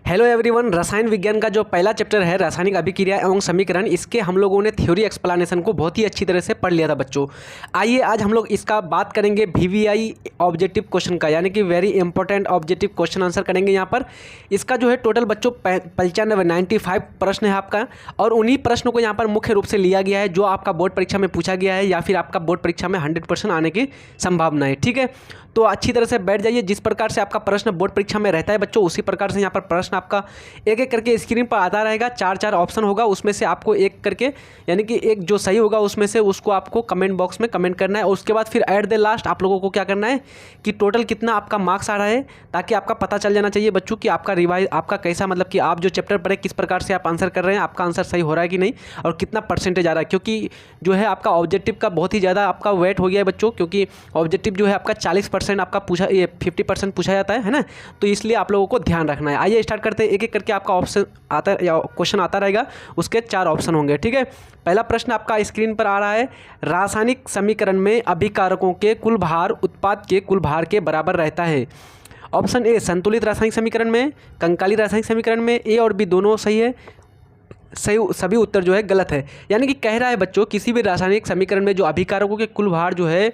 Hello everyone, रसायन विज्ञान का जो पहला चैप्टर है रासायनिक अभिक्रिया एवं समीकरण, इसके हम लोगों ने थ्योरी एक्सप्लेनेशन को बहुत ही अच्छी तरह से पढ़ लिया था बच्चों। आइए आज हम लोग इसका बात करेंगे वीवीआई ऑब्जेक्टिव क्वेश्चन का, यानी कि very important objective question answer करेंगे यहाँ पर। इसका जो है टोटल बच्चों 95 प्रश्न है आपका, और उन्हीं प्रश्नों को यहाँ पर मुख्य रूप से लिया गया है जो आपका बोर्ड परीक्षा में पूछा गया है या फिर आपका बोर्ड परीक्षा में 100% आने की संभावना है। ठीक है, तो अच्छी तरह से बैठ जाइए। जिस प्रकार से आपका प्रश्न बोर्ड परीक्षा में रहता है बच्चों, उसी प्रकार से यहाँ पर प्रश्न आपका एक एक करके स्क्रीन पर आता रहेगा। चार ऑप्शन होगा, उसमें से आपको एक करके, यानी कि एक जो सही होगा उसमें से उसको आपको कमेंट बॉक्स में कमेंट करना है। और उसके बाद फिर एट द लास्ट आप लोगों को क्या करना है कि टोटल कितना आपका मार्क्स आ रहा है, ताकि आपका पता चल जाना चाहिए बच्चों कि आपका रिवाइज आपका कैसा, मतलब कि आप जो चैप्टर पढ़े किस प्रकार से आप आंसर कर रहे हैं, आपका आंसर सही हो रहा है कि नहीं, और कितना परसेंटेज आ रहा है। क्योंकि जो है आपका ऑब्जेक्टिव का बहुत ही ज़्यादा आपका वेट हो गया है बच्चों, क्योंकि ऑब्जेक्टिव जो है आपका 40% आपका पूछा, ये 50% पूछा जाता है ना, तो इसलिए आप लोगों को ध्यान रखना है। आइए स्टार्ट करते हैं। एक एक करके आपका ऑप्शन आता या क्वेश्चन आता रहेगा, उसके 4 ऑप्शन होंगे। ठीक है, पहला प्रश्न आपका स्क्रीन पर आ रहा है। रासायनिक समीकरण में अभिकारकों के कुल भार उत्पाद के कुल भार के बराबर रहता है। ऑप्शन ए संतुलित रासायनिक समीकरण में, कंकाली रासायनिक समीकरण में। ए और बी दोनों सही है, सही सभी उत्तर जो है गलत है। यानी कि कह रहा है बच्चों किसी भी रासायनिक समीकरण में जो अभिकारकों के कुल भार जो है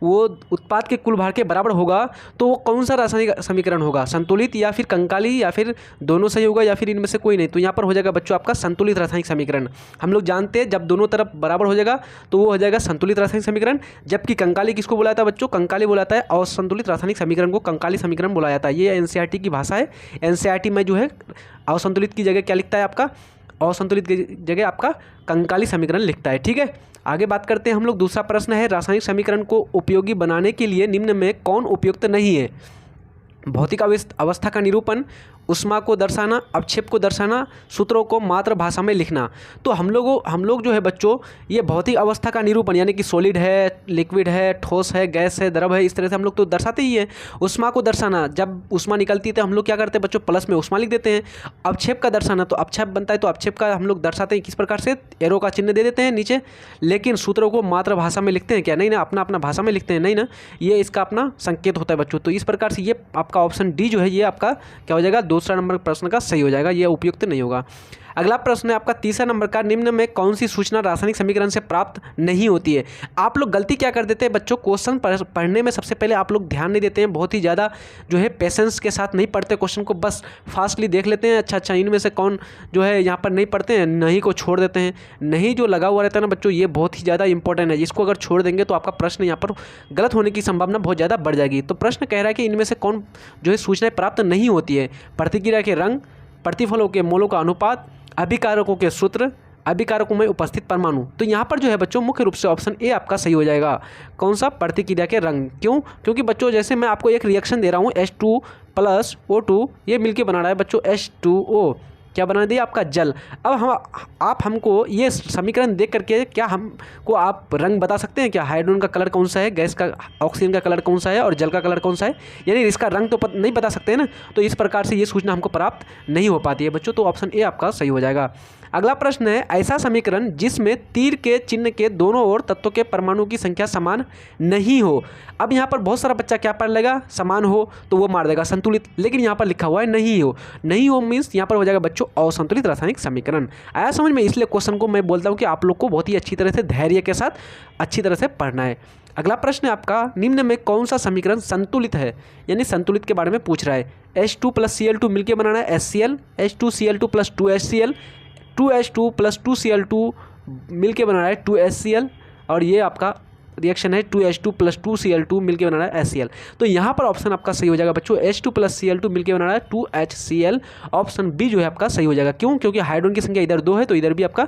वो उत्पाद के कुल भार के बराबर होगा, तो वो कौन सा रासायनिक समीकरण होगा, संतुलित या फिर कंकाली, या फिर दोनों सही होगा, या फिर इनमें से कोई नहीं। तो यहाँ पर हो जाएगा बच्चों आपका संतुलित रासायनिक समीकरण। हम लोग जानते हैं जब दोनों तरफ बराबर हो जाएगा तो वो हो जाएगा संतुलित रासायनिक समीकरण। जबकि कंकाली किसको बोला जाता है बच्चों, कंकाली बोला जाता है असंतुलित रासायनिक समीकरण को कंकाली समीकरण बोला जाता है। ये एनसीईआरटी की भाषा है। एनसीईआरटी में जो है असंतुलित की जगह क्या लिखता है आपका, असंतुलित की जगह आपका कंकाली समीकरण लिखता है। ठीक है, आगे बात करते हैं हम लोग। दूसरा प्रश्न है रासायनिक समीकरण को उपयोगी बनाने के लिए निम्न में कौन उपयुक्त नहीं है। भौतिक अवस्था का निरूपण, उष्मा को दर्शाना, अवक्षेप को दर्शाना, सूत्रों को मातृभाषा में लिखना। तो हम लोग जो है बच्चों ये भौतिक अवस्था का निरूपण, यानी कि सॉलिड है, लिक्विड है, ठोस है, गैस है, द्रव है, इस तरह से हम लोग तो दर्शाते ही हैं। उष्मा को दर्शाना, जब उष्मा निकलती है तो हम लोग क्या करते हैं बच्चों, प्लस में उष्मा लिख देते हैं। अवक्षेप का दर्शाना, तो अवक्षेप बनता है तो अवक्षेप का हम लोग दर्शाते हैं किस प्रकार से, एरो का चिन्ह दे देते हैं नीचे। लेकिन सूत्रों को मातृभाषा में लिखते हैं क्या, नहीं ना, अपना अपना भाषा में लिखते हैं, नहीं ना, ये इसका अपना संकेत होता है बच्चों। तो इस प्रकार से ये आपका ऑप्शन डी जो है ये आपका क्या हो जाएगा, दूसरा नंबर प्रश्न का सही हो जाएगा, ये उपयुक्त नहीं होगा। अगला प्रश्न है आपका तीसरा नंबर का, निम्न में कौन सी सूचना रासायनिक समीकरण से प्राप्त नहीं होती है। आप लोग गलती क्या कर देते हैं बच्चों, क्वेश्चन पढ़ने में सबसे पहले आप लोग ध्यान नहीं देते हैं, बहुत ही ज़्यादा जो है पेशेंस के साथ नहीं पढ़ते क्वेश्चन को, बस फास्टली देख लेते हैं। अच्छा इनमें से कौन जो है यहाँ पर नहीं पढ़ते हैं, नहीं को छोड़ देते हैं। नहीं जो लगा हुआ रहता है ना बच्चों, ये बहुत ही ज़्यादा इंपॉर्टेंट है। इसको अगर छोड़ देंगे तो आपका प्रश्न यहाँ पर गलत होने की संभावना बहुत ज़्यादा बढ़ जाएगी। तो प्रश्न कह रहा है कि इनमें से कौन जो है सूचनाएँ प्राप्त नहीं होती है। प्रतिक्रिया के रंग, प्रतिफलों के मोलों का अनुपात, अभिकारकों के सूत्र, अभिकारकों में उपस्थित परमाणु। तो यहाँ पर जो है बच्चों मुख्य रूप से ऑप्शन ए आपका सही हो जाएगा। कौन सा, प्रतिक्रिया के रंग। क्यों, क्योंकि बच्चों जैसे मैं आपको एक रिएक्शन दे रहा हूँ H2 + O2, ये मिलके बना रहा है बच्चों H2O, क्या बना दिया आपका जल। अब आप हमको ये समीकरण देख करके क्या हमको आप रंग बता सकते हैं क्या, हाइड्रोजन का कलर कौन सा है, गैस का ऑक्सीजन का कलर कौन सा है और जल का कलर कौन सा है, यानी इसका रंग तो नहीं बता सकते हैं ना। तो इस प्रकार से ये सूचना हमको प्राप्त नहीं हो पाती है बच्चों, तो ऑप्शन ए आपका सही हो जाएगा। अगला प्रश्न है ऐसा समीकरण जिसमें तीर के चिन्ह के दोनों ओर तत्वों के परमाणु की संख्या समान नहीं हो। अब यहाँ पर बहुत सारा बच्चा क्या पढ़ लेगा, समान हो तो वो मार देगा संतुलित, लेकिन यहाँ पर लिखा हुआ है नहीं हो। नहीं हो मीन्स यहाँ पर हो जाएगा बच्चों असंतुलित रासायनिक समीकरण। आया समझ में, इसलिए क्वेश्चन को मैं बोलता हूँ कि आप लोग को बहुत ही अच्छी तरह से धैर्य के साथ अच्छी तरह से पढ़ना है। अगला प्रश्न है आपका, निम्न में कौन सा समीकरण संतुलित है, यानी संतुलित के बारे में पूछ रहा है। H2 + Cl2 मिलकर बनाना है HCl, H2Cl2 + 2HCl, 2H2 + 2Cl2 मिलके बना रहा है 2HCl, और ये आपका रिएक्शन है 2H2 + 2Cl2 मिलके बना रहा है HCl। तो यहाँ पर ऑप्शन आपका सही हो जाएगा बच्चों, H2 + Cl2 मिलके बना रहा है 2HCl। ऑप्शन बी जो है आपका सही हो जाएगा। क्यों, क्योंकि हाइड्रोजन की संख्या इधर 2 है तो इधर भी आपका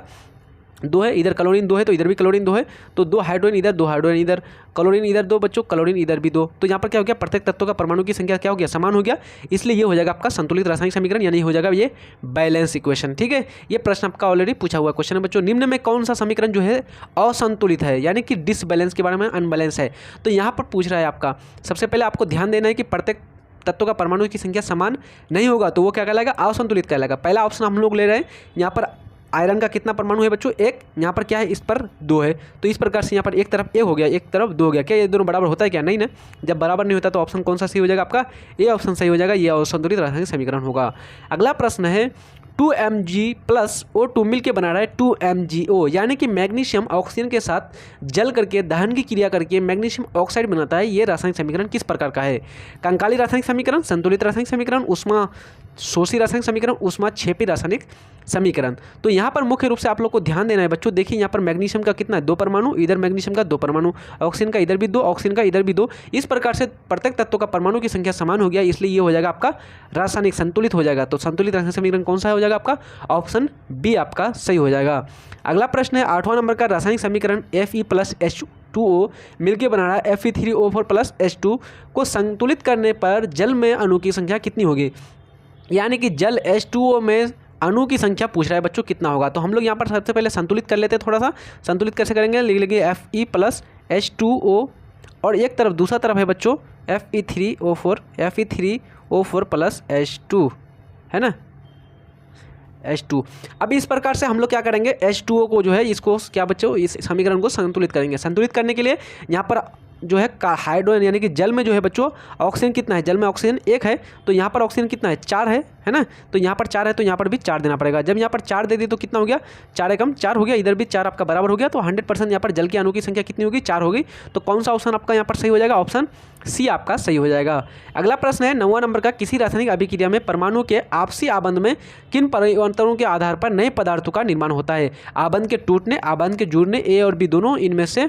2 है, इधर क्लोरीन 2 है तो इधर भी क्लोरीन 2 है, तो 2 हाइड्रोजन इधर, 2 हाइड्रोजन इधर, क्लोरीन इधर 2 बच्चों, क्लोरीन इधर भी 2। तो यहाँ पर क्या हो गया, प्रत्येक तत्व का परमाणु की संख्या क्या हो गया, समान हो गया, इसलिए ये हो जाएगा आपका संतुलित रासायनिक समीकरण, यानी हो जाएगा ये बैलेंस इक्वेशन। ठीक है, ये प्रश्न आपका ऑलरेडी पूछा हुआ क्वेश्चन है बच्चों। निम्न में कौन सा समीकरण जो है असंतुलित है, यानी कि डिसबैलेंस के बारे में, अनबैलेंस है। तो यहाँ पर पूछ रहा है आपका, सबसे पहले आपको ध्यान देना है कि प्रत्येक तत्व का परमाणु की संख्या समान नहीं होगा तो वो क्या कहलाएगा, असंतुलित कहलाएगा। पहला ऑप्शन हम लोग ले रहे हैं यहाँ पर आयरन का कितना परमाणु है बच्चों, एक। यहाँ पर क्या है, इस पर 2 है। तो इस प्रकार से यहाँ पर एक तरफ ए हो गया, एक तरफ 2 हो गया। क्या ये दोनों बराबर होता है क्या, नहीं ना। जब बराबर नहीं होता तो ऑप्शन कौन सा सही हो जाएगा आपका, ए ऑप्शन सही हो जाएगा। ये संतुलित रासायनिक समीकरण होगा। अगला प्रश्न है 2Mg प्लस O2 मिल के बना रहा है 2MgO, यानी कि मैग्नीशियम ऑक्सीजन के साथ जल करके दहन की क्रिया करके मैग्नीशियम ऑक्साइड बनाता है। ये रासायनिक समीकरण किस प्रकार का है, कंकाली रासायनिक समीकरण, संतुलित रासायनिक समीकरण, उष्मा शोषी रासायनिक समीकरण, उष्मा क्षेपी रासायनिक समीकरण। तो यहाँ पर मुख्य रूप से आप लोग को ध्यान देना है बच्चों। देखिए यहाँ पर मैग्नीशियम का कितना है, 2 परमाणु, इधर मैग्नीशियम का 2 परमाणु, ऑक्सीजन का इधर भी 2, ऑक्सीजन का इधर भी 2। इस प्रकार से प्रत्येक तत्व का परमाणु की संख्या समान हो गया, इसलिए ये हो जाएगा आपका रासायनिक संतुलित हो जाएगा। तो संतुलित रासायनिक समीकरण कौन सा हो जाएगा आपका, ऑप्शन बी आपका सही हो जाएगा। अगला प्रश्न है 8वां नंबर का रासायनिक समीकरण Fe प्लस H2O मिलकर बना रहा है Fe3O4 प्लस H2 को संतुलित करने पर जल में अणु की संख्या कितनी होगी, यानी कि जल H2O में अणु की संख्या पूछ रहा है बच्चों कितना होगा। तो हम लोग यहाँ पर सबसे पहले संतुलित कर लेते हैं, थोड़ा सा संतुलित कैसे करेंगे, लिख लेंगे Fe प्लस H2O और एक तरफ दूसरा तरफ है बच्चों Fe3O4 प्लस H2 है ना, H2। अब इस प्रकार से हम लोग क्या करेंगे, H2O को जो है इसको क्या बच्चों, इस समीकरण को संतुलित करेंगे। संतुलित करने के लिए यहाँ पर जो है हाइड्रोजन यानी कि जल में जो है बच्चों ऑक्सीजन कितना है, जल में ऑक्सीजन 1 है, तो यहाँ पर ऑक्सीजन कितना है, 4 है ना। तो यहाँ पर 4 है तो यहाँ पर भी 4 देना पड़ेगा। जब यहाँ पर 4 दे दी तो कितना हो गया, 4 एकम 4 हो गया, इधर भी 4 आपका बराबर हो गया। तो 100% यहाँ पर जल के अणु की संख्या कितनी होगी, 4 होगी। तो कौन सा ऑप्शन आपका यहाँ पर सही हो जाएगा, ऑप्शन सी आपका सही हो जाएगा। अगला प्रश्न है 9वां नंबर का, किसी रासायनिक अभिक्रिया में परमाणु के आपसी आबंध में किन परिवर्तनों के आधार पर नए पदार्थों का निर्माण होता है, आबंध के टूटने, आबंध के जुड़ने, ए और बी दोनों, इनमें से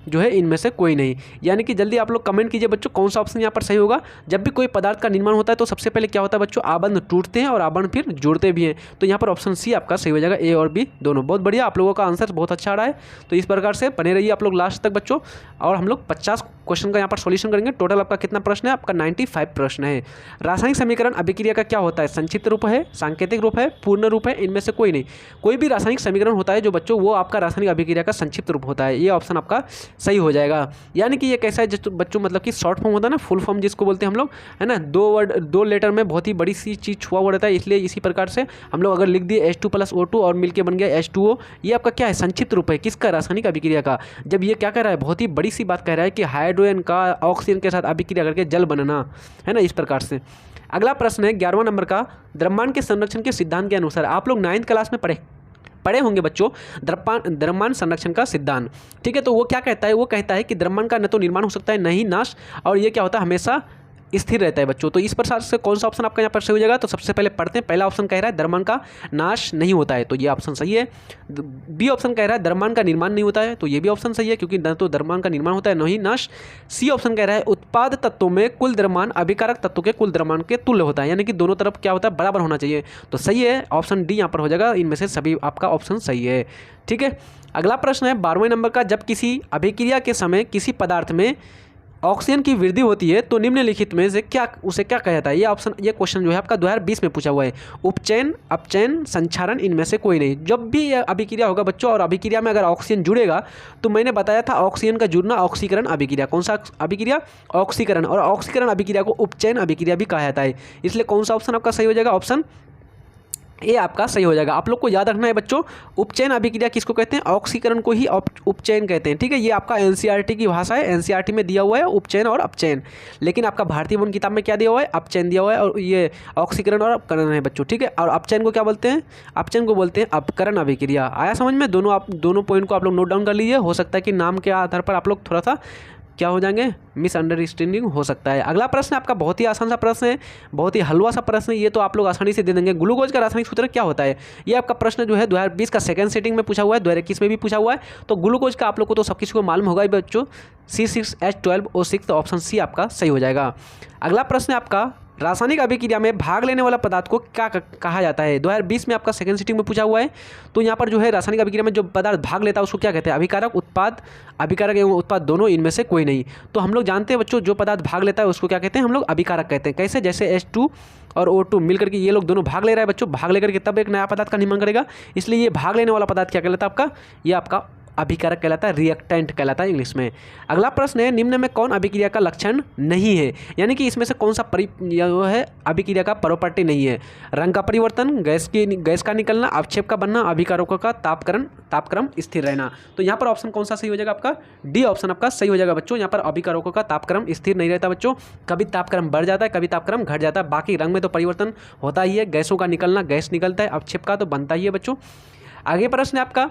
जो है इनमें से कोई नहीं। यानी कि जल्दी आप लोग कमेंट कीजिए बच्चों कौन सा ऑप्शन यहाँ पर सही होगा। जब भी कोई पदार्थ का निर्माण होता है तो सबसे पहले क्या होता है बच्चों, आबंध टूटते हैं और आबंध फिर जुड़ते भी हैं। तो यहाँ पर ऑप्शन सी आपका सही हो जाएगा, ए और बी दोनों। बहुत बढ़िया, आप लोगों का आंसर बहुत अच्छा आ रहा है। तो इस प्रकार से बने रहिए आप लोग लास्ट तक बच्चों। और हम लोग 50 क्वेश्चन का यहाँ पर सॉल्यूशन करेंगे। टोटल आपका कितना प्रश्न है, आपका 95 प्रश्न है। रासायनिक समीकरण अभिक्रिया का क्या होता है, संक्षिप्त रूप है, सांकेतिक रूप है, पूर्ण रूप है, इनमें से कोई नहीं। कोई भी रासायनिक समीकरण होता है जो बच्चों वो आपका रासायनिक अभिक्रिया का संक्षिप्त रूप होता है। ये ऑप्शन आपका सही हो जाएगा। यानी कि ये कैसा है जिस बच्चों, मतलब कि शॉर्ट फॉर्म होता है ना, फुल फॉर्म जिसको बोलते हैं हम लोग, है ना, 2 लेटर में बहुत ही बड़ी सी चीज़ छुआ हुआ रहता है। इसलिए इसी प्रकार से हम लोग अगर लिख दिए H2 प्लस O2 और मिलके बन गया H2O, ये आपका क्या है, संक्षिप्त रूप है किसका, रासायनिक अभिक्रिया का। जब ये क्या कह रहा है, बहुत ही बड़ी सी बात कह रहा है कि हाइड्रोजन का ऑक्सीजन के साथ अभिक्रिया करके जल बनना, है ना, इस प्रकार से। अगला प्रश्न है 11वां नंबर का, द्रव्यमान के संरक्षण के सिद्धांत के अनुसार, आप लोग 9th क्लास में पढ़े होंगे बच्चों द्रव्यमान संरक्षण का सिद्धांत। ठीक है, तो वो क्या कहता है, वो कहता है कि द्रव्यमान का न तो निर्माण हो सकता है न ही नाश, और ये क्या होता है, हमेशा स्थिर रहता है बच्चों। तो इस प्रकार से कौन सा ऑप्शन आपका यहाँ पर सही हो जाएगा। तो सबसे पहले पढ़ते हैं, पहला ऑप्शन कह रहा है द्रव्यमान का नाश नहीं होता है, तो ये ऑप्शन सही है। बी ऑप्शन कह रहा है द्रव्यमान का निर्माण नहीं होता है, तो ये भी ऑप्शन सही है, क्योंकि न तो द्रव्यमान का निर्माण होता है न ही नाश। सी ऑप्शन कह रहा है उत्पाद तत्वों में कुल द्रव्यमान अभिकारक तत्वों के कुल द्रव्यमान के तुल्य होता है, यानी कि दोनों तरफ क्या होता है, बराबर होना चाहिए। तो सही है, ऑप्शन डी यहाँ पर हो जाएगा। इनमें से सभी आपका ऑप्शन सही है। ठीक है, अगला प्रश्न है 12वें नंबर का, जब किसी अभिक्रिया के समय किसी पदार्थ में ऑक्सीजन की वृद्धि होती है तो निम्नलिखित में से उसे क्या कहा जाता है। ये क्वेश्चन जो है आपका 2020 में पूछा हुआ है। उपचयन, अपचयन, संक्षारण, इनमें से कोई नहीं। जब भी यह अभिक्रिया होगा बच्चों और अभिक्रिया में अगर ऑक्सीजन जुड़ेगा तो मैंने बताया था ऑक्सीजन का जुड़ना ऑक्सीकरण अभिक्रिया। कौन सा अभिक्रिया, ऑक्सीकरण, और ऑक्सीकरण अभिक्रिया को उपचयन अभिक्रिया भी कहा जाता है। इसलिए कौन सा ऑप्शन आपका सही हो जाएगा, ऑप्शन ये आपका सही हो जाएगा। आप लोग को याद रखना है बच्चों, उपचयन अभिक्रिया किसको कहते हैं, ऑक्सीकरण को ही उपचयन कहते हैं। ठीक है, ये आपका एनसीईआरटी की भाषा है, एनसीईआरटी में दिया हुआ है उपचयन और अपचयन, लेकिन आपका भारतीय वन किताब में क्या दिया हुआ है, अपचयन दिया हुआ है, और ये ऑक्सीकरण और अपकरण है बच्चों। ठीक है, और अपचयन को क्या बोलते हैं, अपचयन को बोलते हैं अपकरण अभिक्रिया। आया समझ में, दोनों पॉइंट को आप लोग नोट डाउन कर लीजिए। हो सकता है कि नाम के आधार पर आप लोग थोड़ा सा क्या हो जाएंगे, मिसअंडरस्टैंडिंग हो सकता है। अगला प्रश्न आपका बहुत ही आसान सा प्रश्न है, बहुत ही हलवा सा प्रश्न है, ये तो आप लोग आसानी से दे देंगे। ग्लूकोज का रासायनिक सूत्र क्या होता है। ये आपका प्रश्न जो है 2020 का सेकंड सेटिंग में पूछा हुआ है, 2021 में भी पूछा हुआ है। तो ग्लूकोज का आप लोग को तो सब किसी को मालूम होगा ही बच्चों, C6H12O6, तो ऑप्शन सी आपका सही हो जाएगा। अगला प्रश्न आपका, रासायनिक अभिक्रिया में भाग लेने वाला पदार्थ को क्या कहा जाता है। 2020 में आपका सेकंड सिटिंग में पूछा हुआ है। तो यहाँ पर जो है रासायनिक अभिक्रिया में जो पदार्थ भाग लेता है उसको क्या कहते हैं, अभिकारक, उत्पाद, अभिकारक एवं उत्पाद दोनों, इनमें से कोई नहीं। तो हम लोग जानते हैं बच्चों, जो पदार्थ भाग लेता है उसको क्या कहते हैं, हम लोग अभिकारक कहते हैं। कैसे, जैसे H2 और O2 मिलकर के ये लोग दोनों भाग ले रहा है बच्चों, भाग लेकर के तब एक नया पदार्थ का निर्माण करेगा, इसलिए ये भाग लेने वाला पदार्थ क्या कहलाता है आपका, ये आपका अभिकारक कहलाता है, रिएक्टेंट कहलाता है इंग्लिश में। अगला प्रश्न है, निम्न में कौन अभिक्रिया का लक्षण नहीं है, यानी कि इसमें से कौन सा जो है अभिक्रिया का प्रॉपर्टी नहीं है। रंग का परिवर्तन, गैस का निकलना, अवक्षेप का बनना, अभिकारकों का तापक्रम स्थिर रहना। तो यहाँ पर ऑप्शन कौन सा सही हो जाएगा आपका, डी ऑप्शन आपका सही हो जाएगा बच्चों। यहाँ पर अभिकारकों का तापक्रम स्थिर नहीं रहता बच्चों, कभी तापक्रम बढ़ जाता है, कभी तापक्रम घट जाता है। बाकी रंग में तो परिवर्तन होता ही है, गैसों का निकलना, गैस निकलता है, अवक्षेप का तो बनता ही है बच्चों। आगे प्रश्न है आपका,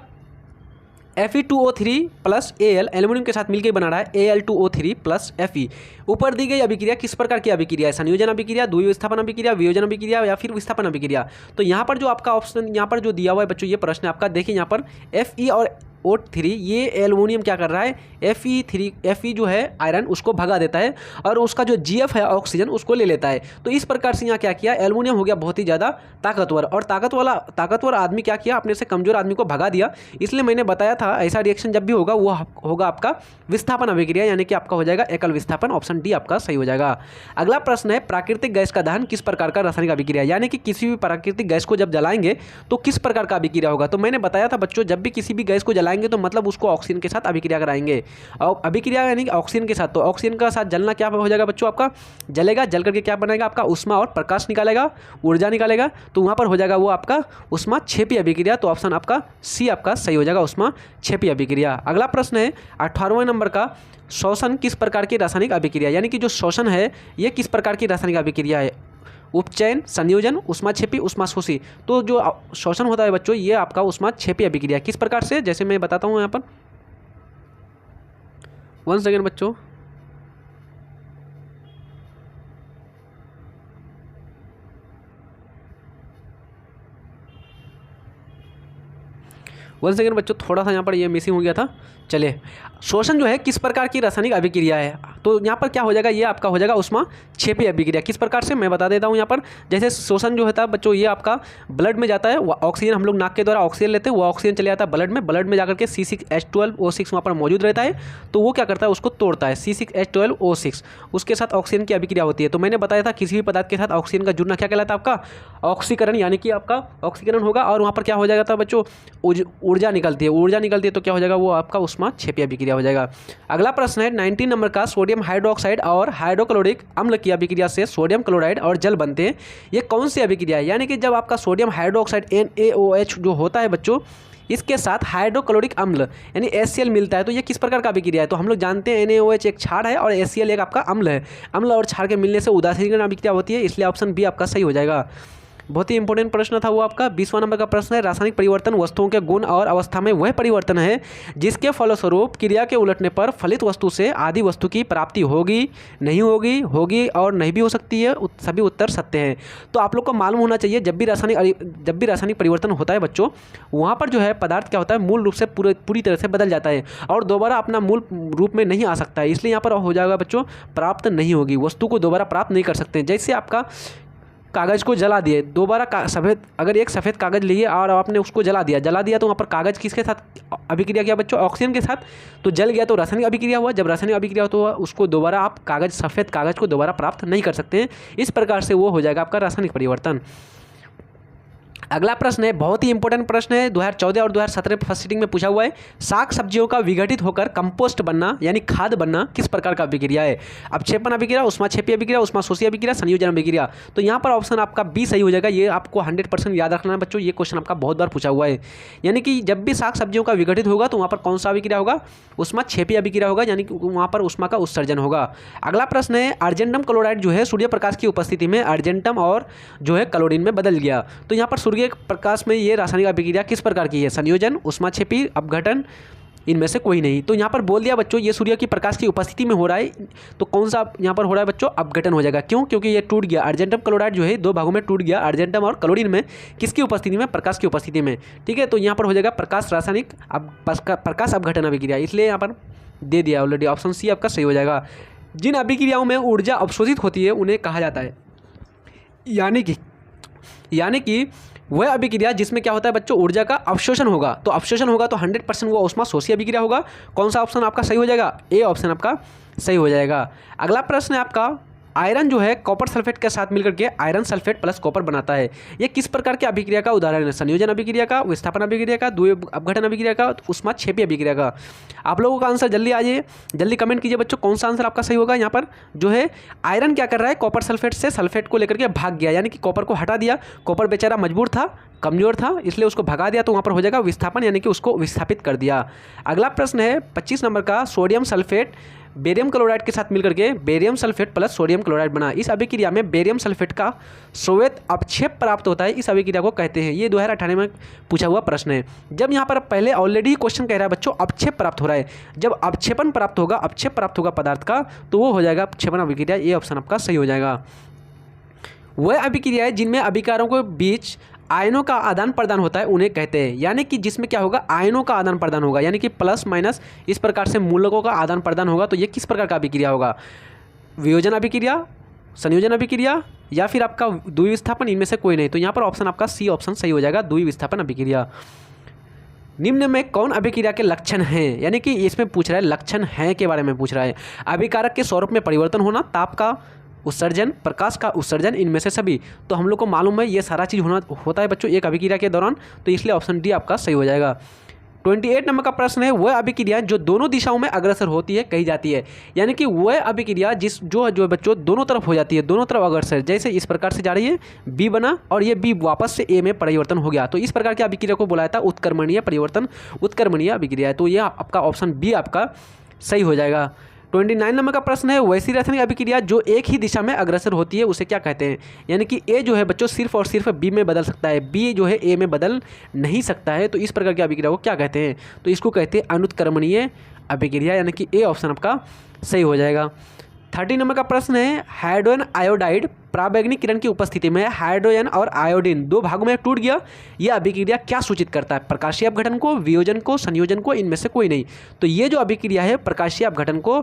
Fe2O3 प्लस Al एल्यूमिनियम के साथ मिलकर बना रहा है Al2O3 प्लस Fe। ऊपर दी गई अभिक्रिया किस प्रकार की अभिक्रिया है, संयोजन अभिक्रिया, द्वितीय विस्थापन अभिक्रिया, वियोजन अभिक्रिया या फिर विस्थापन अभिक्रिया। तो यहाँ पर जो आपका ऑप्शन यहाँ पर जो दिया हुआ है बच्चों, ये प्रश्न आपका देखिए यहाँ पर Fe और O3 ये एल्युमिनियम क्या कर रहा है, Fe जो है आयरन उसको भगा देता है और उसका जो Gf है ऑक्सीजन उसको ले लेता है। तो इस प्रकार से यहाँ क्या किया, एल्युमिनियम हो गया बहुत ही ज़्यादा ताकतवर, और ताकतवर आदमी क्या किया, अपने से कमजोर आदमी को भगा दिया। इसलिए मैंने बताया था ऐसा रिएक्शन जब भी होगा वो होगा आपका विस्थापन अभिक्रिया, यानी कि आपका हो जाएगा एकल विस्थापन। ऑप्शन डी आपका सही हो जाएगा। अगला प्रश्न है, प्राकृतिक गैस का दहन किस प्रकार का रासायनिक अभिक्रिया, यानी कि किसी भी प्राकृतिक गैस को जब जलाएंगे तो किस प्रकार का अभिक्रिया होगा। तो मैंने बताया था बच्चों, जब भी किसी भी गैस को जलाएंगे तो मतलब उसको ऑक्सीजन के साथ अभिक्रिया कराएंगे, और अभिक्रिया यानी कि ऑक्सीजन के साथ। तो ऑक्सीजन का साथ जलना क्या हो जाएगा बच्चों, आपका जलेगा, जल करके क्या बनेगा आपका ऊष्मा और प्रकाश निकालेगा, ऊर्जा निकालेगा। तो वहाँ पर हो जाएगा वो आपका ऊष्मा क्षेपी अभिक्रिया। तो ऑप्शन आपका सी आपका सही हो जाएगा, ऊष्मा क्षेपी अभिक्रिया। अगला प्रश्न है 18वें नंबर का, शोषण किस प्रकार की रासायनिक अभिक्रिया, यानी कि जो शोषण है ये किस प्रकार की रासायनिक अभिक्रिया है, उपचयन, संयोजन, ऊष्माक्षेपी, ऊष्माशोषी। तो जो शोषण होता है बच्चों ये आपका ऊष्माक्षेपी अभिक्रिया किस प्रकार से, जैसे मैं बताता हूँ यहाँ पर, 1 सेकेंड बच्चों। थोड़ा सा यहाँ पर ये मिसिंग हो गया था। चलिए, शोषण जो है किस प्रकार की रासायनिक अभिक्रिया है, तो यहाँ पर क्या हो जाएगा, ये आपका हो जाएगा ऊष्माक्षेपी अभिक्रिया। किस प्रकार से मैं बता देता हूँ यहाँ पर, जैसे शोषण जो होता है बच्चों ये आपका ब्लड में जाता है, ऑक्सीजन हम लोग नाक के द्वारा ऑक्सीजन लेते हैं, वो ऑक्सीजन चले जाता है ब्लड में जाकर के C6H12O6 वहाँ पर मौजूद रहता है। तो वो क्या करता है, उसको तोड़ता है, C6H12O6 उसके साथ ऑक्सीजन की अभिक्रिया होती है। तो मैंने बताया था किसी भी पदार्थ के साथ ऑक्सीजन का जुड़ना क्या कहलाता है, आपका ऑक्सीकरण, यानी कि आपका ऑक्सीकरण होगा। और वहाँ पर क्या हो जाएगा था बच्चों, ऊर्जा निकलती है, तो क्या हो जाएगा वो आपका ऊष्माक्षेपी अभिक्रिया हो जाएगा। अगला प्रश्न है 19 नंबर का, सोडियम हाइड्रोक्साइड और हाइड्रोक्लोरिक अम्ल की अभिक्रिया से सोडियम क्लोराइड और जल बनते हैं, ये कौन सी अभिक्रिया है, यानी कि जब आपका सोडियम हाइड्रोक्साइड NaOH जो होता है बच्चों, इसके साथ हाइड्रोक्लोरिक अम्ल यानी HCl मिलता है, तो ये किस प्रकार का अभिक्रिया है। तो हम लोग जानते हैं NaOH एक क्षार है और HCl एक आपका अम्ल है। अम्ल और क्षार के मिलने से उदासीनीकरण अभिक्रिया होती है, इसलिए ऑप्शन बी आपका सही हो जाएगा। बहुत ही इंपॉर्टेंट प्रश्न था वो आपका। 20वां नंबर का प्रश्न है, रासायनिक परिवर्तन वस्तुओं के गुण और अवस्था में वह परिवर्तन है जिसके फलस्वरूप क्रिया के उलटने पर फलित वस्तु से आदि वस्तु की प्राप्ति होगी, नहीं होगी, होगी और नहीं भी हो सकती है। सभी उत्तर सत्य हैं। तो आप लोग को मालूम होना चाहिए, जब भी रासायनिक परिवर्तन होता है बच्चों, वहाँ पर जो है पदार्थ क्या होता है, मूल रूप से पूरी तरह से बदल जाता है और दोबारा अपना मूल रूप में नहीं आ सकता है। इसलिए यहाँ पर हो जाएगा बच्चों, प्राप्त नहीं होगी, वस्तु को दोबारा प्राप्त नहीं कर सकते। जैसे आपका कागज़ को जला दिए, दोबारा सफ़ेद, अगर एक सफ़ेद कागज़ लिए और आपने उसको जला दिया तो वहाँ पर कागज़ किसके साथ अभिक्रिया किया बच्चों, ऑक्सीजन के साथ, तो जल गया तो रासायनिक अभिक्रिया हुआ। जब रासायनिक अभिक्रिया हो तो उसको दोबारा आप सफ़ेद कागज़ को दोबारा प्राप्त नहीं कर सकते हैं। इस प्रकार से वो हो जाएगा आपका रासायनिक परिवर्तन। अगला प्रश्न है, बहुत ही इंपॉर्टेंट प्रश्न है, 2014 और 2017 फर्स्ट सीटिंग में पूछा हुआ है। साग सब्जियों का विघटित होकर कंपोस्ट बनना यानी खाद बनना किस प्रकार का अभिक्रिया है, अवक्षेपण अभिक्रिया, ऊष्माक्षेपी अभिक्रिया, ऊष्माशोषी अभिक्रिया, संयोजन अभिक्रिया। तो यहाँ पर ऑप्शन आपका बी सही हो जाएगा। ये आपको 100% याद रखना है बच्चों, ये क्वेश्चन आपका बहुत बार पूछा हुआ है। यानी कि जब भी साग सब्जियों का विघटित होगा तो वहाँ पर कौन सा अभिक्रिया होगा, ऊष्माक्षेपी अभिक्रिया होगा, यानी कि वहाँ पर ऊष्मा का उत्सर्जन होगा। अगला प्रश्न है, अर्जेंटम क्लोराइड जो है सूर्य प्रकाश की उपस्थिति में अर्जेंटम और जो है क्लोरीन में बदल गया। तो यहाँ पर सूर्य प्रकाश में ये रासायनिक अभिक्रिया किस प्रकार की है, संयोजन, ऊष्माक्षेपी, अपघटन, इनमें से कोई नहीं। तो यहाँ पर बोल दिया बच्चों ये सूर्य की प्रकाश की उपस्थिति में हो रहा है, तो कौन सा यहाँ पर हो रहा है बच्चों, अपघटन हो जाएगा। क्यों, क्योंकि ये टूट गया, अर्जेंटम क्लोराइड जो है 2 भागों में टूट गया, अर्जेंटम और क्लोरीन में, किसकी उपस्थिति में, प्रकाश की उपस्थिति में। ठीक है, तो यहाँ पर हो जाएगा प्रकाश अपघटन अभिक्रिया, इसलिए यहाँ पर दे दिया ऑलरेडी, ऑप्शन सी आपका सही हो जाएगा। जिन अभिक्रियाओं में ऊर्जा अवशोषित होती है उन्हें कहा जाता है, यानी कि वह अभिक्रिया जिसमें क्या होता है बच्चों, ऊर्जा का अवशोषण होगा। तो अवशोषण होगा तो 100% वो ऊष्माशोषी अभिक्रिया होगा। कौन सा ऑप्शन आपका सही हो जाएगा, ए ऑप्शन आपका सही हो जाएगा। अगला प्रश्न है आपका आयरन जो है कॉपर सल्फेट के साथ मिलकर के आयरन सल्फेट प्लस कॉपर बनाता है। ये किस प्रकार की अभिक्रिया का उदाहरण है? संयोजन अभिक्रिया का, विस्थापन अभिक्रिया का, द्वितीय अपघटन अभिक्रिया का, ऊष्माक्षेपी अभिक्रिया का। आप लोगों का आंसर जल्दी आ जाइए, जल्दी कमेंट कीजिए बच्चों, कौन सा आंसर आपका सही होगा। यहाँ पर जो है आयरन क्या कर रहा है, कॉपर सल्फेट से सल्फेट को लेकर के भाग गया, यानी कि कॉपर को हटा दिया। कॉपर बेचारा मजबूर था, कमजोर था, इसलिए उसको भगा दिया, तो वहाँ पर हो जाएगा विस्थापन, यानी कि उसको विस्थापित कर दिया। अगला प्रश्न है 25 नंबर का, सोडियम सल्फेट बेरियम क्लोराइड के साथ मिलकर के barium sulphate plus sodium chloride बना। इस अभिक्रिया में बेरियम सल्फेट का श्वेत अपक्षेप प्राप्त होता है, इस अभिक्रिया को कहते हैं। ये 2018 में पूछा हुआ प्रश्न है। जब यहाँ पर पहले ऑलरेडी क्वेश्चन कह रहा है बच्चों अपक्षेप प्राप्त हो रहा है, जब अपक्षेपण प्राप्त होगा, अपक्षेप प्राप्त होगा पदार्थ का, तो वो हो जाएगा अपक्षेपण अभिक्रिया। ये ऑप्शन आपका सही हो जाएगा। वह अभिक्रिया है जिनमें अभिकारों के बीच आयनों का आदान प्रदान होता है, उन्हें कहते हैं। यानी कि जिसमें क्या होगा, आयनों का आदान प्रदान होगा, यानी कि प्लस माइनस इस प्रकार से मूलकों का आदान प्रदान होगा। तो ये किस प्रकार का अभिक्रिया होगा? वियोजन अभिक्रिया, संयोजन अभिक्रिया, या फिर आपका द्वितीय विस्थापन, इनमें से कोई नहीं। तो यहाँ पर ऑप्शन आपका सी ऑप्शन सही हो जाएगा, द्वितीय विस्थापन अभिक्रिया। निम्न में कौन अभिक्रिया के लक्षण हैं? यानी कि इसमें पूछ रहा है लक्षण हैं के बारे में पूछ रहा है। अभिकारक के स्वरूप में परिवर्तन होना, ताप का उत्सर्जन, प्रकाश का उत्सर्जन, इनमें से सभी। तो हम लोग को मालूम है ये सारा चीज़ होता है बच्चों एक अभिक्रिया के दौरान, तो इसलिए ऑप्शन डी आपका सही हो जाएगा। 28 नंबर का प्रश्न है, वह अभिक्रिया जो दोनों दिशाओं में अग्रसर होती है कही जाती है। यानी कि वह अभिक्रिया जो बच्चों दोनों तरफ हो जाती है, दोनों तरफ अग्रसर, जैसे इस प्रकार से जा रही है, बी बना और ये बी वापस से ए में परिवर्तन हो गया, तो इस प्रकार की अभिक्रिया को बुलाया था उत्क्रमणीय परिवर्तन, उत्क्रमणीय अभिक्रिया है। तो यह आपका ऑप्शन बी आपका सही हो जाएगा। 29 नंबर का प्रश्न है, वैसी रासायनिक अभिक्रिया जो एक ही दिशा में अग्रसर होती है उसे क्या कहते हैं? यानी कि ए जो है बच्चों सिर्फ और सिर्फ बी में बदल सकता है, बी जो है ए में बदल नहीं सकता है, तो इस प्रकार की अभिक्रिया को क्या कहते हैं? तो इसको कहते हैं अनुत्क्रमणीय अभिक्रिया, यानी कि ए ऑप्शन आपका सही हो जाएगा। 30 नंबर का प्रश्न है, हाइड्रोजन आयोडाइड पराबैंगनी किरण की उपस्थिति में हाइड्रोजन और आयोडीन दो भागों में टूट गया, यह अभिक्रिया क्या सूचित करता है? प्रकाशीय अपघटन को, वियोजन को, संयोजन को, इनमें से कोई नहीं। तो ये जो अभिक्रिया है प्रकाशीय अपघटन को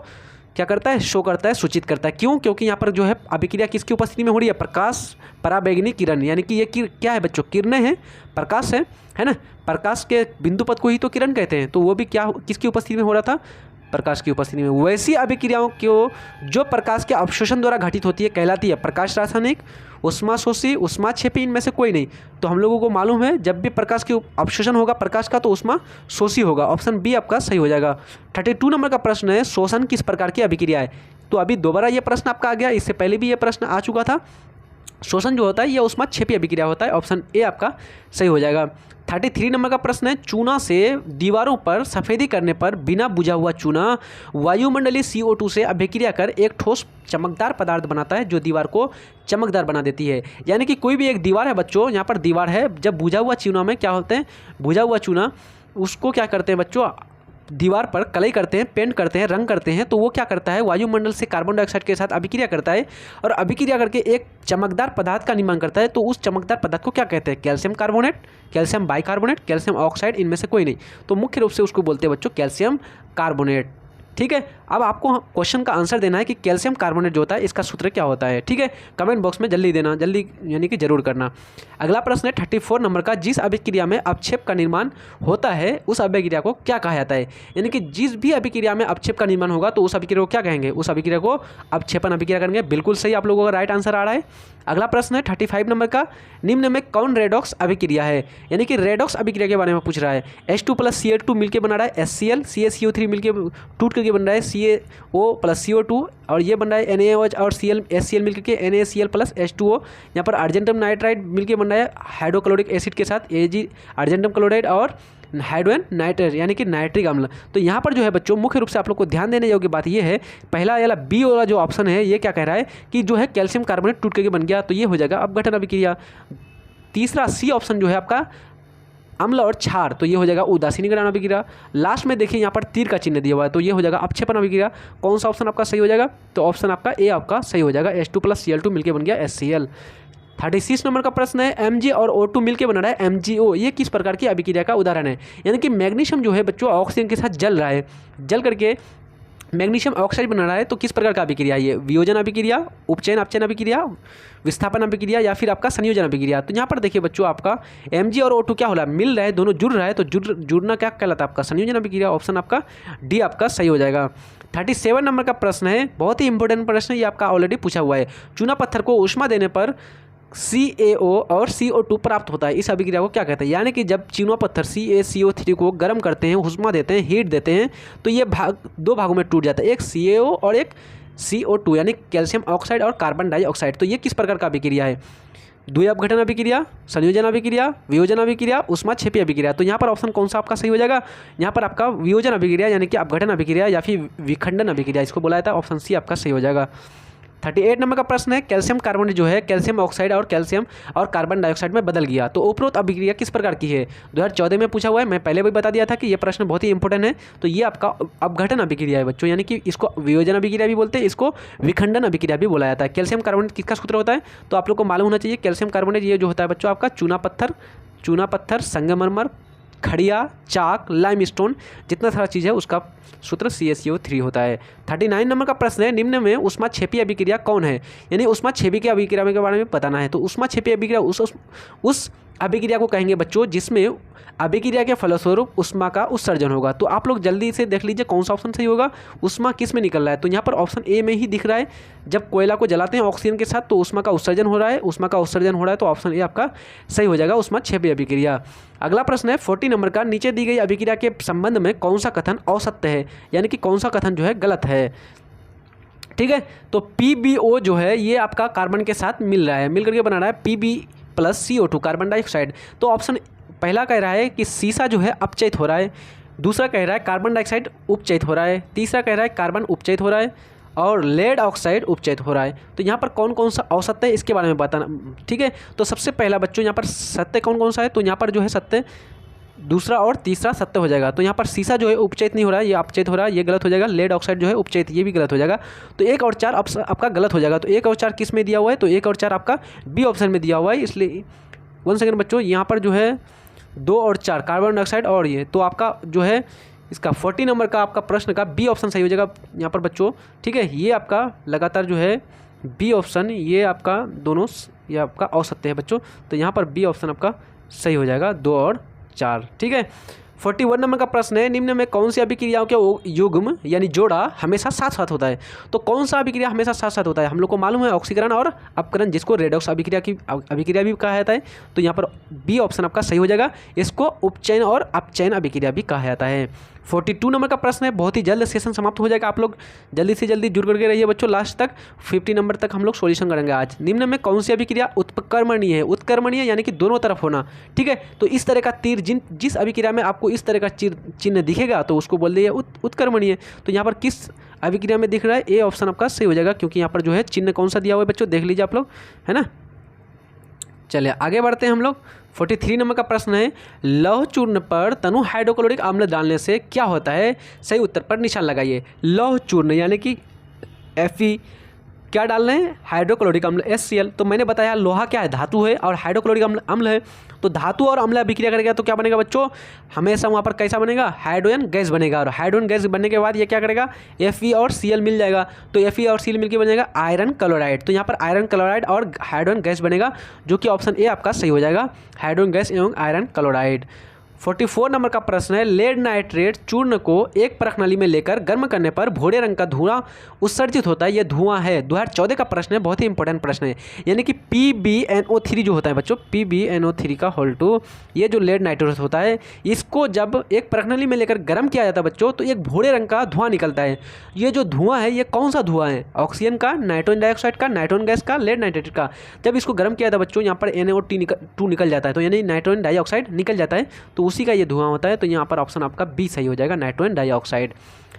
क्या करता है, शो करता है, सूचित करता है। क्यों? क्योंकि यहाँ पर जो है अभिक्रिया किसकी उपस्थिति में हो रही है? प्रकाश पराबैंगनी किरण, यानी कि ये क्या है बच्चों, किरणें हैं, प्रकाश है ना, प्रकाश के बिंदु पथ को ही तो किरण कहते हैं। तो वो भी क्या किसकी उपस्थिति में हो रहा था? प्रकाश की उपस्थिति में। वैसी अभिक्रियाओं को जो प्रकाश के अवशोषण द्वारा घटित होती है कहलाती है प्रकाश रासायनिक, ऊष्माशोषी, ऊष्माक्षेपी, इनमें से कोई नहीं। तो हम लोगों को मालूम है जब भी प्रकाश की अवशोषण होगा प्रकाश का तो ऊष्माशोषी होगा, ऑप्शन बी आपका सही हो जाएगा। 32 नंबर का प्रश्न है, शोषण किस प्रकार की अभिक्रिया है? तो अभी दोबारा ये प्रश्न आपका आ गया, इससे पहले भी ये प्रश्न आ चुका था। शोषण जो होता है ये ऊष्माक्षेपी अभिक्रिया होता है, ऑप्शन ए आपका सही हो जाएगा। 33 नंबर का प्रश्न है, चूना से दीवारों पर सफ़ेदी करने पर बिना बुझा हुआ चूना वायुमंडलीय CO2 से अभिक्रिया कर एक ठोस चमकदार पदार्थ बनाता है जो दीवार को चमकदार बना देती है। यानी कि कोई भी एक दीवार है बच्चों, यहाँ पर दीवार है, जब बुझा हुआ चूना में क्या होते हैं, बुझा हुआ चूना उसको क्या करते हैं बच्चों, दीवार पर कलई करते हैं, पेंट करते हैं, रंग करते हैं, तो वो क्या करता है वायुमंडल से कार्बन डाइऑक्साइड के साथ अभिक्रिया करता है और अभिक्रिया करके एक चमकदार पदार्थ का निर्माण करता है। तो उस चमकदार पदार्थ को क्या कहते हैं? Calcium carbonate, calcium bicarbonate, calcium oxide, इनमें से कोई नहीं। तो मुख्य रूप से उसको बोलते हैं बच्चों कैल्शियम कार्बोनेट। ठीक है, अब आपको क्वेश्चन का आंसर देना है कि कैल्शियम कार्बोनेट जो होता है इसका सूत्र क्या होता है। ठीक है, कमेंट बॉक्स में जल्दी देना, जल्दी यानी कि जरूर करना। अगला प्रश्न है 34 नंबर का, जिस अभिक्रिया में अपक्षेप का निर्माण होता है उस अभिक्रिया को क्या कहा जाता है? यानी कि जिस भी अभिक्रिया में अपक्षेप का निर्माण होगा तो उस अभिक्रिया को क्या कहेंगे? उस अभिक्रिया को अपक्षेपण अभिक्रिया करेंगे। बिल्कुल सही, आप लोगों का राइट आंसर आ रहा है। अगला प्रश्न है 35 नंबर का, निम्न में कौन रेडॉक्स अभिक्रिया है? यानी कि रेडॉक्स अभिक्रिया के बारे में पूछ रहा है। H2 + Cl2 मिलकर बना रहा है HCl, CaCO3 मिलकर टूट करके बन रहा है CaO + CO2 और ये बन रहा है NaOH और HCl मिलकर के NaCl + H2O। यहाँ पर अर्जेंटम नाइट्राइड मिलकर बन रहा है हाइड्रोक्लोरिक एसिड के साथ Ag अर्जेंटम क्लोराइड और हाइड्रोजन नाइट्रेट यानी कि नाइट्रिक अम्ल। तो यहाँ पर जो है बच्चों मुख्य रूप से आप लोग को ध्यान देने योग्य बात ये है, पहला वाला बी वाला जो ऑप्शन है ये क्या कह रहा है कि जो है कैल्शियम कार्बोनेट टूट करके बन गया, तो ये हो जाएगा अपघटन अभिक्रिया। तीसरा सी ऑप्शन जो है आपका अम्ल और क्षार, तो ये हो जाएगा उदासीनीकरण अभिक्रिया। लास्ट में देखिए यहाँ पर तीर का चिन्ह दिया हुआ है, तो ये हो जाएगा अपक्षेपण अभिक्रिया। कौन सा ऑप्शन आपका सही हो जाएगा? तो ऑप्शन आपका ए आपका सही हो जाएगा, H2 + Cl2 मिलकर बन गया HCl। 36 नंबर का प्रश्न है, Mg और O2 मिलकर बना रहा है MgO, ये किस प्रकार की अभिक्रिया का उदाहरण है? यानी कि मैग्नीशियम जो है बच्चों ऑक्सीजन के साथ जल रहा है, जल करके मैग्नीशियम ऑक्साइड बन रहा है तो किस प्रकार का अभिक्रिया है ये? वियोजन अभिक्रिया, उपचयन अपचयन अभिक्रिया, विस्थापन अभिक्रिया या फिर आपका संयोजन अभिक्रिया। तो यहाँ पर देखिए बच्चों, आपका Mg और O2 क्या हो रहा है? मिल रहा है, दोनों जुड़ रहा है, तो जुड़ना क्या कहलाता है? आपका संयोजन अभिक्रिया। ऑप्शन आपका डी आपका सही हो जाएगा। 37 नंबर का प्रश्न है, बहुत ही इंपॉर्टेंट प्रश्न है, ये आपका ऑलरेडी पूछा हुआ है। चूना पत्थर को ऊष्मा देने पर CaO और CO2 प्राप्त होता है, इस अभिक्रिया को क्या कहते हैं? यानी कि जब चूना पत्थर CaCO3 को गर्म करते हैं, ऊष्मा देते हैं, हीट देते हैं, तो ये दो भागों में टूट जाता है, एक CaO और एक CO2 यानी कैल्शियम ऑक्साइड और कार्बन डाइऑक्साइड। तो ये किस प्रकार का अभिक्रिया है? द्वि अपघटन अभिक्रिया, संयोजन अभिक्रिया, वियोजन अभिक्रिया, ऊष्माक्षेपी अभिक्रिया। तो यहाँ पर ऑप्शन कौन सा आपका सही हो जाएगा? यहाँ पर आपका वियोजन अभिक्रिया यानी कि अपघटन अभिक्रिया या फिर विखंडन अभिक्रिया, इसको बोला जाता है। ऑप्शन सी आपका सही हो जाएगा। 38 नंबर का प्रश्न है, कैल्शियम कार्बोनेट जो है कैल्शियम ऑक्साइड और कैल्शियम और कार्बन डाइऑक्साइड में बदल गया, तो उपरोक्त अभिक्रिया किस प्रकार की है? 2014 में पूछा हुआ है, मैं पहले भी बता दिया था कि ये प्रश्न बहुत ही इंपॉर्टेंट है। तो ये आपका अपघटन अभिक्रिया है बच्चों, यानी कि इसको वियोजन अभिक्रिया भी बोलते हैं, इसको विखंडन अभिक्रिया भी बोला जाता है। कैल्शियम कार्बोनेट किसका सूत्र होता है? तो आप लोग को मालूम होना चाहिए। कैल्शियम कार्बोनेट ये जो होता है बच्चों आपका चूना पत्थर, संगमरमर, खड़िया, चाक, लाइमस्टोन, जितना सारा चीज़ है उसका सूत्र CaCO3 होता है। 39 नंबर का प्रश्न है, निम्न में ऊष्माक्षेपी अभिक्रिया कौन है? यानी ऊष्माक्षेपी की अभिक्रिया के बारे में बताना है। तो ऊष्माक्षेपी अभिक्रिया उस अभिक्रिया को कहेंगे बच्चों जिसमें अभिक्रिया के फलस्वरूप ऊष्मा का उत्सर्जन होगा। तो आप लोग जल्दी से देख लीजिए कौन सा ऑप्शन सही होगा। ऊष्मा किस में निकल रहा है? तो यहाँ पर ऑप्शन ए में ही दिख रहा है, जब कोयला को जलाते हैं ऑक्सीजन के साथ तो ऊष्मा का उत्सर्जन हो रहा है, ऊष्मा का उत्सर्जन हो रहा है, तो ऑप्शन ए आपका सही हो जाएगा, ऊष्माक्षेपी अभिक्रिया। अगला प्रश्न है 40 नंबर का, नीचे दी गई अभिक्रिया के संबंध में कौन सा कथन असत्य है, यानी कि कौन सा कथन जो है गलत है। ठीक है, तो PbO जो है ये आपका कार्बन के साथ मिल रहा है, मिल करके बना रहा है Pb+CO2 कार्बन डाइऑक्साइड। तो ऑप्शन पहला कह रहा है कि सीसा जो है अपचयित हो रहा है, दूसरा कह रहा है कार्बन डाइऑक्साइड उपचयित हो रहा है, तीसरा कह रहा है कार्बन उपचयित हो रहा है और लेड ऑक्साइड उपचयित हो रहा है। तो यहाँ पर कौन कौन सा असत्य है इसके बारे में बताना। ठीक है, तो सबसे पहला बच्चों यहाँ पर सत्य कौन कौन सा है? तो यहाँ पर जो है सत्य दूसरा और तीसरा सत्य हो जाएगा। तो यहाँ पर सीसा जो है उपचयित नहीं हो रहा है, ये अपचयित हो रहा है, ये गलत हो जाएगा। लेड ऑक्साइड जो है उपचयित, ये भी गलत हो जाएगा। तो 1 और 4 आपका गलत हो जाएगा। तो 1 और 4 किस में दिया हुआ है? तो 1 और 4 आपका बी ऑप्शन में दिया हुआ है। इसलिए 1 सेकेंड बच्चों, यहाँ पर जो है 2 और 4 कार्बन डाइऑक्साइड और ये, तो आपका जो है इसका 40 नंबर का आपका प्रश्न का बी ऑप्शन सही हो जाएगा यहाँ पर बच्चों। ठीक है, ये आपका लगातार जो है बी ऑप्शन, ये आपका दोनों ये आपका असत्य है बच्चों। तो यहाँ पर बी ऑप्शन आपका सही हो जाएगा, 2 और 4। ठीक है, 41 नंबर का प्रश्न है, निम्न में कौन सी अभिक्रियाओं के युग्म यानी जोड़ा हमेशा साथ साथ होता है? तो कौन सा अभिक्रिया हमेशा साथ साथ होता है? हम लोग को मालूम है ऑक्सीकरण और अपकरण, जिसको रेडॉक्स अभिक्रिया भी कहा जाता है। तो यहाँ पर बी ऑप्शन आपका सही हो जाएगा, इसको उपचयन और अपचयन अभिक्रिया भी कहा जाता है। 42 नंबर का प्रश्न है, बहुत ही जल्द सेशन समाप्त हो जाएगा, आप लोग जल्दी से जल्दी जुड़ करके रहिए बच्चों, लास्ट तक 50 नंबर तक हम लोग सॉल्यूशन करेंगे आज। निम्न में कौन सी अभिक्रिया उत्कर्मणीय है? उत्कर्मणीय यानी कि दोनों तरफ होना। ठीक है, तो इस तरह का तीर जिस अभिक्रिया में आपको इस तरह का चिन्ह दिखेगा तो उसको बोल दिए उत्कर्मणीय। तो यहाँ पर किस अभिक्रिया में दिख रहा है? ए ऑप्शन आपका सही हो जाएगा, क्योंकि यहाँ पर जो है चिन्ह कौन सा दिया हुआ है बच्चों, देख लीजिए आप लोग, है ना। चलिए आगे बढ़ते हैं हम लोग। 43 नंबर का प्रश्न है, लौह चूर्ण पर तनु हाइड्रोक्लोरिक अम्ल डालने से क्या होता है? सही उत्तर पर निशान लगाइए। लौह चूर्ण यानी कि Fe, क्या डालना है? हाइड्रोक्लोरिक अम्ल HCl। तो मैंने बताया लोहा क्या है? धातु है और हाइड्रोक्लोरिक अम्ल है। तो धातु और अम्ल अभिक्रिया करेगा तो क्या बनेगा बच्चों? हमेशा वहाँ पर कैसा बनेगा? हाइड्रोजन गैस बनेगा, और हाइड्रोजन गैस बनने के बाद ये क्या करेगा? Fe और Cl मिल जाएगा। तो Fe और Cl मिलकर बनेगा आयरन क्लोराइड। तो यहाँ पर आयरन क्लोराइड और हाइड्रोजन गैस बनेगा, जो कि ऑप्शन ए आपका सही हो जाएगा, हाइड्रोजन गैस एवं आयरन क्लोराइड। 44 नंबर का प्रश्न है, लेड नाइट्रेट चूर्ण को एक परख नली में लेकर गर्म करने पर भूरे रंग का धुआं उत्सर्जित होता है, यह धुआं है। 2014 का प्रश्न है, बहुत ही इंपॉर्टेंट प्रश्न है। यानी कि PbNO3 जो होता है बच्चों, PbNO3 का होल 2, ये जो लेड नाइट्रेट होता है, इसको जब एक परख नली में लेकर गर्म किया जाता है बच्चों, तो एक भूरे रंग का धुआं निकलता है। ये जो धुआं है ये कौन सा धुआं है? ऑक्सीजन का, नाइट्रोजन डाइऑक्साइड का, नाइट्रोजन गैस का, लेड नाइट्रेट का। जब इसको गर्म किया जाता है बच्चों, यहाँ पर NO2 निकल जाता है, तो यानी नाइट्रोजन डाइऑक्साइड निकल जाता है, तो उसी का ये धुआं होता है। तो यहाँ पर ऑप्शन आपका बी सही हो जाएगा, नाइट्रोजन डाइऑक्साइड।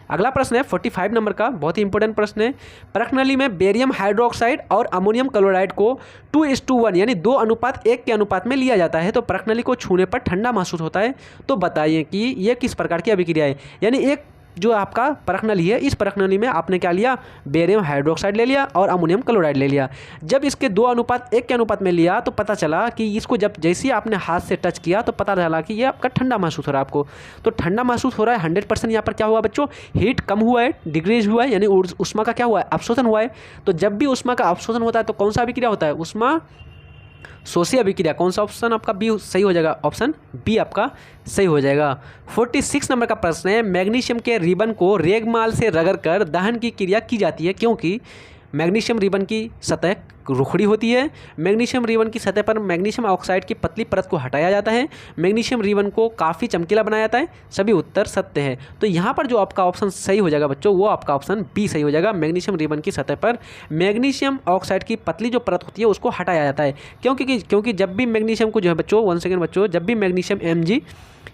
अगला प्रश्न है 45 नंबर का, बहुत ही इंपॉर्टेंट प्रश्न है। परख नली में बेरियम हाइड्रोक्साइड और अमोनियम क्लोराइड को 2:1 यानी 2:1 के अनुपात में लिया जाता है, तो परख नली को छूने पर ठंडा महसूस होता है। तो बताइए कि यह किस प्रकार की अभिक्रिया है? यानी एक जो आपका परख नली है, इस परख नली में आपने क्या लिया, बेरियम हाइड्रोक्साइड ले लिया और अमोनियम क्लोराइड ले लिया। जब इसके 2:1 के अनुपात में लिया तो पता चला कि इसको जब जैसे ही आपने हाथ से टच किया तो पता चला कि ये आपका ठंडा महसूस हो रहा है आपको। तो ठंडा महसूस हो रहा है 100%। यहाँ पर क्या हुआ बच्चों, हीट कम हुआ है, डिक्रीज हुआ है, यानी उष्मा का क्या हुआ है, अवशोषण हुआ है। तो जब भी उष्मा का अवशोषण होता है तो कौन सा अभिक्रिया होता है, उष्मा शोषी अभिक्रिया। कौन सा ऑप्शन आपका बी सही हो जाएगा, ऑप्शन बी आपका सही हो जाएगा। 46 नंबर का प्रश्न है, मैग्नीशियम के रिबन को रेगमाल से रगड़कर दहन की क्रिया की जाती है क्योंकि मैग्नीशियम रिबन की सतह रुखड़ी होती है। मैग्नीशियम रिबन की सतह पर मैग्नीशियम ऑक्साइड की पतली परत को हटाया जाता है। मैग्नीशियम रिबन को काफ़ी चमकीला बनाया जाता है। सभी उत्तर सत्य है। तो यहाँ पर जो आपका ऑप्शन सही हो जाएगा बच्चों, वो आपका ऑप्शन बी सही हो जाएगा। मैग्नीशियम रिबन की सतह पर मैग्नीशियम ऑक्साइड की पतली जो परत होती है उसको हटाया जाता है क्योंकि जब भी मैग्नीशियम को जो है बच्चों, 1 सेकेंड बच्चों, जब भी मैग्नीशियम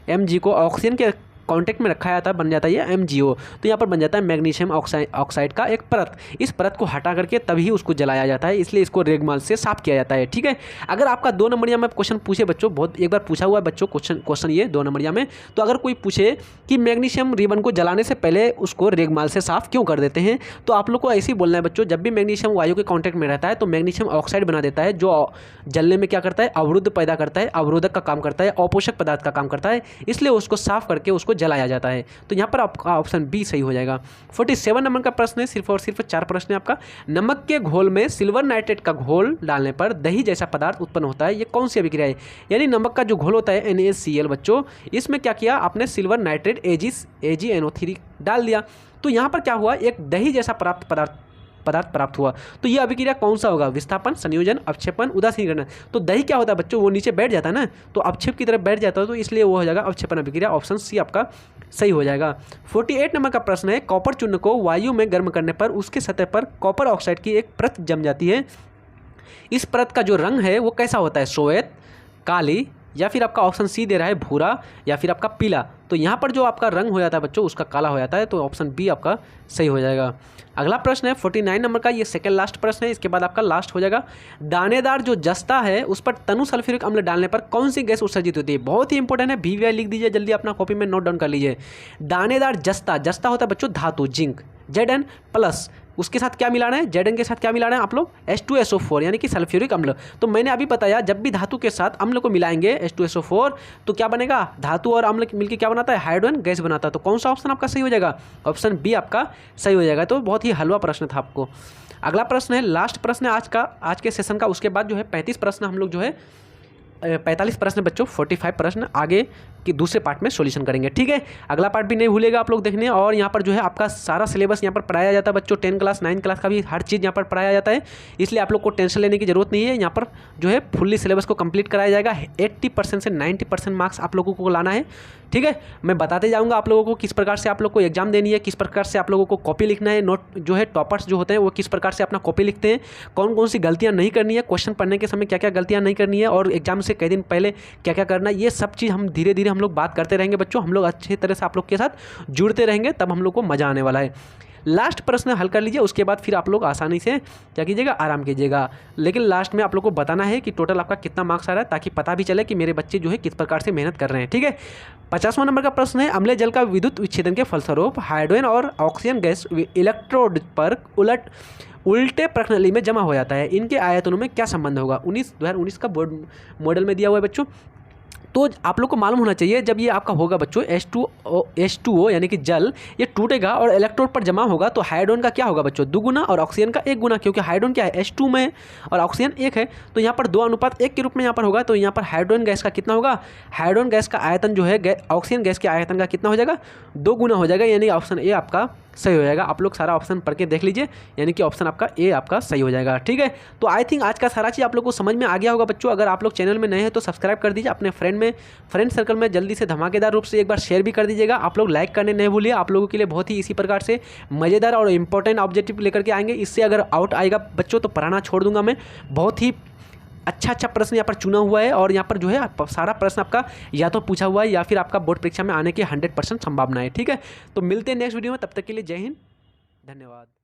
Mg को ऑक्सीजन के कांटेक्ट में रखा जाता है, बन जाता है ये MgO। तो यहाँ पर बन जाता है मैग्नीशियम ऑक्साइड का एक परत। इस परत को हटा करके तभी उसको जलाया जाता है, इसलिए इसको रेगमाल से साफ किया जाता है। ठीक है। अगर आपका 2 नंबरिया में क्वेश्चन पूछे बच्चों, बहुत एक बार पूछा हुआ है बच्चों क्वेश्चन ये 2 नंबरिया में, तो अगर कोई पूछे कि मैग्नीशियम रिबन को जलाने से पहले उसको रेगमाल से साफ क्यों कर देते हैं, तो आप लोग को ऐसे ही बोलना है बच्चों, जब भी मैग्नीशियम वायु के कॉन्टैक्ट में रहता है तो मैग्नीशियम ऑक्साइड बना देता है, जो जलने में क्या करता है, अवरुद्ध पैदा करता है, अवरोधक का काम करता है, अपोषक पदार्थ का काम करता है, इसलिए उसको साफ करके उसको जलाया जाता है। तो यहाँ पर आपका ऑप्शन बी सही हो जाएगा। 47 नंबर का प्रश्न है, सिर्फ और सिर्फ 4 प्रश्न है आपका। नमक के घोल में सिल्वर नाइट्रेट का घोल डालने पर दही जैसा पदार्थ उत्पन्न होता है, ये कौन सी अभिक्रिया है। यानी नमक का जो घोल होता है NaCl बच्चों, इसमें क्या किया आपने, सिल्वर नाइट्रेट AgNO3 डाल दिया, तो यहाँ पर क्या हुआ, एक दही जैसा पदार्थ प्राप्त हुआ। तो ये अभिक्रिया कौन सा होगा, विस्थापन, संयोजन, अवक्षेपण, उदासीनीकरण। तो दही क्या होता है बच्चों, वो नीचे बैठ जाता है ना, तो अवक्षेप की तरफ बैठ जाता है, तो इसलिए वो हो जाएगा अवक्षेपण अभिक्रिया। ऑप्शन सी आपका सही हो जाएगा। 48 नंबर का प्रश्न है, कॉपर चूर्ण को वायु में गर्म करने पर उसके सतह पर कॉपर ऑक्साइड की एक परत जम जाती है। इस परत का जो रंग है वो कैसा होता है, श्वेत, काली, या फिर आपका ऑप्शन सी दे रहा है भूरा, या फिर आपका पीला। तो यहाँ पर जो आपका रंग हो जाता है बच्चों उसका काला हो जाता है, तो ऑप्शन बी आपका सही हो जाएगा। अगला प्रश्न है 49 नंबर का, ये सेकंड लास्ट प्रश्न है, इसके बाद आपका लास्ट हो जाएगा। दानेदार जो जस्ता है उस पर तनु सल्फ्यूरिक अम्ल डालने पर कौन सी गैस उत्सर्जित होती है। बहुत ही इंपॉर्टेंट है, VVI लिख दीजिए जल्दी, अपना कॉपी में नोट डाउन कर लीजिए। दानेदार जस्ता होता है बच्चों धातु, जिंक, Zn+, उसके साथ क्या मिलाना है, Zn के साथ क्या मिलाना है आप लोग, H2SO4 यानी कि सल्फ्यूरिक अम्ल। तो मैंने अभी बताया जब भी धातु के साथ अम्ल को मिलाएंगे H2SO4 तो क्या बनेगा, धातु और अम्ल मिलकर क्या बनाता है, हाइड्रोजन गैस बनाता है। तो कौन सा ऑप्शन आपका सही हो जाएगा, ऑप्शन बी आपका सही हो जाएगा। तो बहुत ही हलवा प्रश्न था आपको। अगला प्रश्न है, लास्ट प्रश्न है आज के सेशन का। उसके बाद जो है 35 प्रश्न हम लोग जो है 45 प्रश्न बच्चों, 45 प्रश्न आगे कि दूसरे पार्ट में सॉल्यूशन करेंगे। ठीक है, अगला पार्ट भी नहीं भूलेगा आप लोग देखने। और यहाँ पर जो है आपका सारा सिलेबस यहाँ पर पढ़ाया जाता है बच्चों, 10 क्लास 9 क्लास का भी हर चीज़ यहाँ पर पढ़ाया जाता है, इसलिए आप लोग को टेंशन लेने की जरूरत नहीं है। यहाँ पर जो है फुल्ली सिलेबस को कंप्लीट कराया जाएगा। 80% से 90% मार्क्स आप लोगों को लाना है। ठीक है, मैं बताते जाऊँगा आप लोगों को किस प्रकार से आप लोग को एग्जाम देनी है, किस प्रकार से आप लोगों को कॉपी लिखना है। नोट जो है टॉपर्स जो होते हैं वो किस प्रकार से अपना कॉपी लिखते हैं, कौन कौन सी गलतियाँ नहीं करनी है, क्वेश्चन पढ़ने के समय क्या क्या गलतियाँ नहीं करनी है, और एग्जाम से कई दिन पहले क्या क्या करना है, ये सब चीज़ हम धीरे धीरे हम लोग बात करते रहेंगे बच्चों। हम लोग अच्छी तरह से आप लोग के साथ जुड़ते रहेंगे, तब हम लोग को मज़ा आने वाला है। लास्ट प्रश्न हल कर लीजिए, उसके बाद फिर आप लोग आसानी से क्या कीजिएगा, आराम कीजिएगा। लेकिन लास्ट में आप लोग को बताना है कि टोटल आपका कितना मार्क्स आ रहा है, ताकि पता भी चले कि मेरे बच्चे जो है किस प्रकार से मेहनत कर रहे हैं। ठीक है, 50वां नंबर का प्रश्न है, अम्लीय जल का विद्युत विच्छेदन के फलस्वरूप हाइड्रोजन और ऑक्सीजन गैस इलेक्ट्रोड पर उल्टे प्रश्नली में जमा हो जाता है, इनके आयतनों में क्या संबंध होगा। 2019 का बोर्ड मॉडल में दिया हुआ है बच्चों। तो आप लोग को मालूम होना चाहिए, जब ये आपका होगा बच्चों H2O यानी कि जल, ये टूटेगा और इलेक्ट्रोड पर जमा होगा, तो हाइड्रोजन का क्या होगा बच्चों, 2 गुना, और ऑक्सीजन का 1 गुना, क्योंकि हाइड्रोजन क्या है, H2 में और ऑक्सीजन 1 है, तो यहाँ पर 2:1 के रूप में यहाँ पर होगा। तो यहाँ पर हाइड्रोजन गैस का कितना होगा, हाइड्रोजन गैस का आयतन जो है ऑक्सीजन गैस के आयतन का कितना हो जाएगा, 2 गुना हो जाएगा, यानी ऑप्शन ए आपका सही हो जाएगा। आप लोग सारा ऑप्शन पढ़ के देख लीजिए, यानी कि ऑप्शन आपका ए आपका सही हो जाएगा। ठीक है, तो आई थिंक आज का सारा चीज़ आप लोग को समझ में आ गया होगा बच्चों। अगर आप लोग चैनल में नए हैं तो सब्सक्राइब कर दीजिए, अपने फ्रेंड सर्कल में जल्दी से धमाकेदार रूप से एक बार शेयर भी कर दीजिएगा। आप लोग लाइक करने नहीं भूलिए, आप लोगों के लिए बहुत ही इसी प्रकार से मज़ेदार और इंपॉर्टेंट ऑब्जेक्टिव लेकर के आएंगे। इससे अगर आउट आएगा बच्चों तो पढ़ाना छोड़ दूंगा मैं। बहुत ही अच्छा प्रश्न यहाँ पर चुना हुआ है, और यहाँ पर जो है सारा प्रश्न आपका या तो पूछा हुआ है या फिर आपका बोर्ड परीक्षा में आने की 100% संभावना है। ठीक है, तो मिलते हैं नेक्स्ट वीडियो में, तब तक के लिए जय हिंद, धन्यवाद।